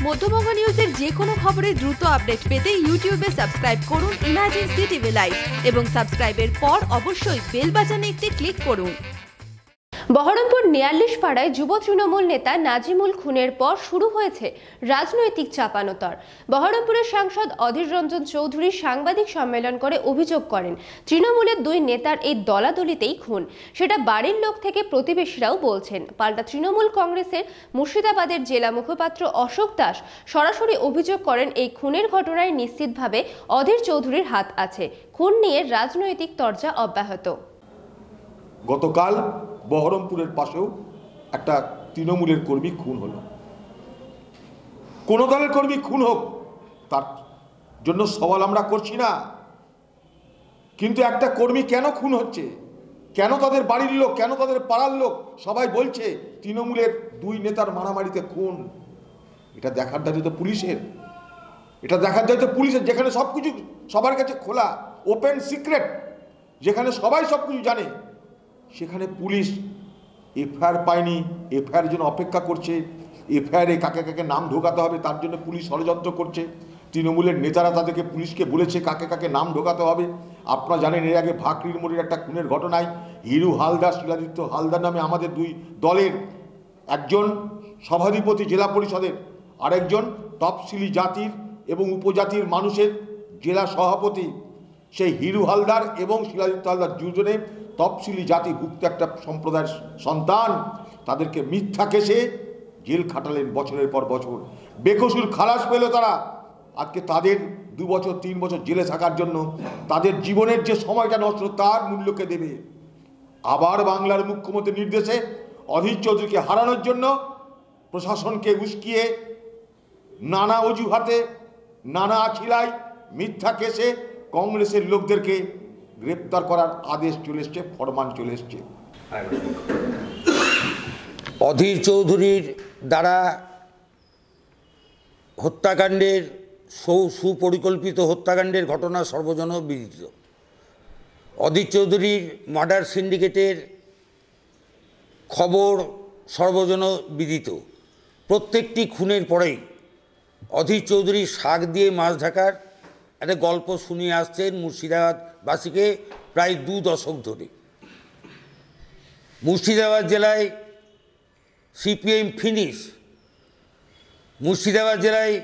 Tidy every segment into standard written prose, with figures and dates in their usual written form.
মধ্যবঙ্গ নিউজের যে কোনো খবরের দ্রুত আপডেট পেতে ইউটিউবে সাবস্ক্রাইব করুন ইমার্জেন্সি টিভি লাইভ এবং সাবস্ক্রাইবের পর অবশ্যই বেল বাটনে একটি ক্লিক করুন। বহরমপুর নেয়াল্লিশপাড়ায় যুব তৃণমূল নেতা নাজিমুল খুনের পর শুরু হয়েছে রাজনৈতিক চাপানোতর। বহরমপুরের সাংসদ অধীর রঞ্জন চৌধুরী সাংবাদিক সম্মেলন করে অভিযোগ করেন তৃণমূলের দুই নেতার এই দলাদলিতেই খুন। সেটা বাড়ির লোক থেকে প্রতিবেশীরাও বলছেন। পাল্টা তৃণমূল কংগ্রেসের মুর্শিদাবাদের জেলা মুখপাত্র অশোক দাস সরাসরি অভিযোগ করেন এই খুনের ঘটনায় নিশ্চিতভাবে অধীর চৌধুরীর হাত আছে। খুন নিয়ে রাজনৈতিক তরজা অব্যাহত। গতকাল বহরমপুরের পাশেও একটা তৃণমূলের কর্মী খুন হলো। কোন দলের কর্মী খুন হোক তার জন্য সওয়াল আমরা করছি না, কিন্তু একটা কর্মী কেন খুন হচ্ছে, কেন তাদের বাড়ির লোক, কেন তাদের পাড়ার লোক সবাই বলছে তৃণমূলের দুই নেতার মারামারিতে খুন, এটা দেখার দায়িত্ব তো পুলিশের। এটা দেখার দায়িত্ব পুলিশের, যেখানে সবকিছু সবার কাছে খোলা, ওপেন সিক্রেট, যেখানে সবাই সবকিছু জানে, সেখানে পুলিশ এফআইআর পায়নি, এফআইআর জন্য অপেক্ষা করছে। এফআইআরে কাকে কাকে নাম ঢোকাতে হবে তার জন্য পুলিশ ষড়যন্ত্র করছে। তৃণমূলের নেতারা তাদেরকে পুলিশকে বলেছে কাকে কাকে নাম ঢোকাতে হবে। আপনারা জানেন এর আগে ভাকরির মোড়ের একটা খুনের ঘটনায় হিরু হালদার, শিলাদিত্য হালদার নামে আমাদের দুই দলের একজন সভাধিপতি জেলা পরিষদের, আরেকজন তফসিলি জাতির এবং উপজাতির মানুষের জেলা সভাপতি, সেই হিরু হালদার এবং শিলাদিত্য হালদার দুজনে তফসিলি জাতিভুক্ত একটা সম্প্রদায়ের সন্তান, তাদেরকে মিথ্যা কেসে জেল খাটালেন বছরের পর বছর। বেকসুর খালাস পেল তারা। আজকে তাদের 2 বছর 3 বছর জেলে থাকার জন্য তাদের জীবনের যে সময়টা নষ্ট তার মূল্যকে দেবে। আবার বাংলার মুখ্যমন্ত্রীর নির্দেশে অধীর চৌধুরীকে হারানোর জন্য প্রশাসনকে উস্কিয়ে নানা অজুহাতে, নানা আখিলায়, মিথ্যা কেসে কংগ্রেসের লোকদেরকে গ্রেপ্তার করার আদেশ চলে এসছে, ফরমান চলে এসছে। অধীর চৌধুরীর দ্বারা হত্যাকাণ্ডের সুপরিকল্পিত হত্যাকাণ্ডের ঘটনা সর্বজনবিদিত। অধীর চৌধুরীর মার্ডার সিন্ডিকেটের খবর সর্বজনবিদিত। প্রত্যেকটি খুনের পরেই অধীর চৌধুরী শাক দিয়ে মাছ ঢাকার একটা গল্প শুনিয়ে আসছেন মুর্শিদাবাদবাসীকে প্রায় 2 দশক ধরে। মুর্শিদাবাদ জেলায় সিপিএম ফিনিশ, মুর্শিদাবাদ জেলায়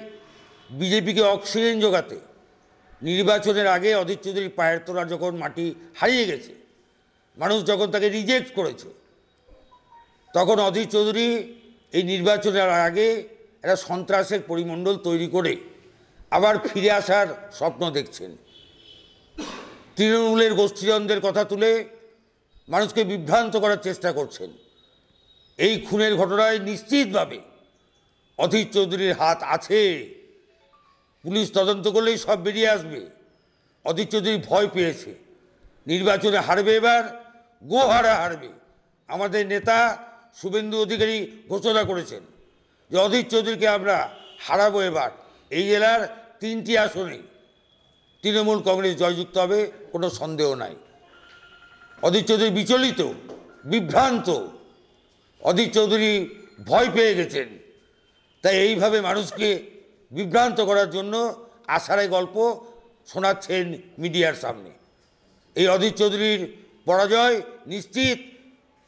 বিজেপিকে অক্সিজেন জোগাতে নির্বাচনের আগে অধীর চৌধুরীর পায়ের তোলা যখন মাটি হারিয়ে গেছে, মানুষ যখন তাকে রিজেক্ট করেছে, তখন অধীর চৌধুরী এই নির্বাচনের আগে একটা সন্ত্রাসের পরিমণ্ডল তৈরি করে আবার ফিরে আসার স্বপ্ন দেখছেন। তৃণমূলের গোষ্ঠীদ্বন্দ্বের কথা তুলে মানুষকে বিভ্রান্ত করার চেষ্টা করছেন। এই খুনের ঘটনায় নিশ্চিতভাবে অধীর চৌধুরীর হাত আছে। পুলিশ তদন্ত করলেই সব বেরিয়ে আসবে। অধীর চৌধুরী ভয় পেয়েছে, নির্বাচনে হারবে, এবার গোহারা হারবে। আমাদের নেতা শুভেন্দু অধিকারী ঘোষণা করেছেন যে অধীর চৌধুরীকে আমরা হারাবো। এবার এই জেলার 3টি আসনে তৃণমূল কংগ্রেস জয়যুক্ত হবে, কোনো সন্দেহ নাই। অধীর চৌধুরী বিচলিত, বিভ্রান্ত, অধীর চৌধুরী ভয় পেয়ে গেছেন। তাই এইভাবে মানুষকে বিভ্রান্ত করার জন্য আশার গল্প শোনাচ্ছেন মিডিয়ার সামনে। এই অধীর চৌধুরীর পরাজয় নিশ্চিত,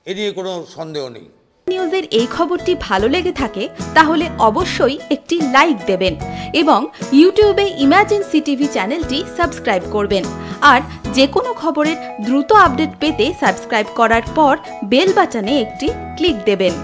এ নিয়ে কোনো সন্দেহ নেই। নিউজের এই খবরটি ভালো লেগে থাকে তাহলে অবশ্যই একটি লাইক দেবেন এবং ইউটিউবে ইমার্জেন্সি টিভি চ্যানেলটি সাবস্ক্রাইব করবেন। আর যে কোনো খবরের দ্রুত আপডেট পেতে সাবস্ক্রাইব করার পর বেল বাটনে একটি ক্লিক দেবেন।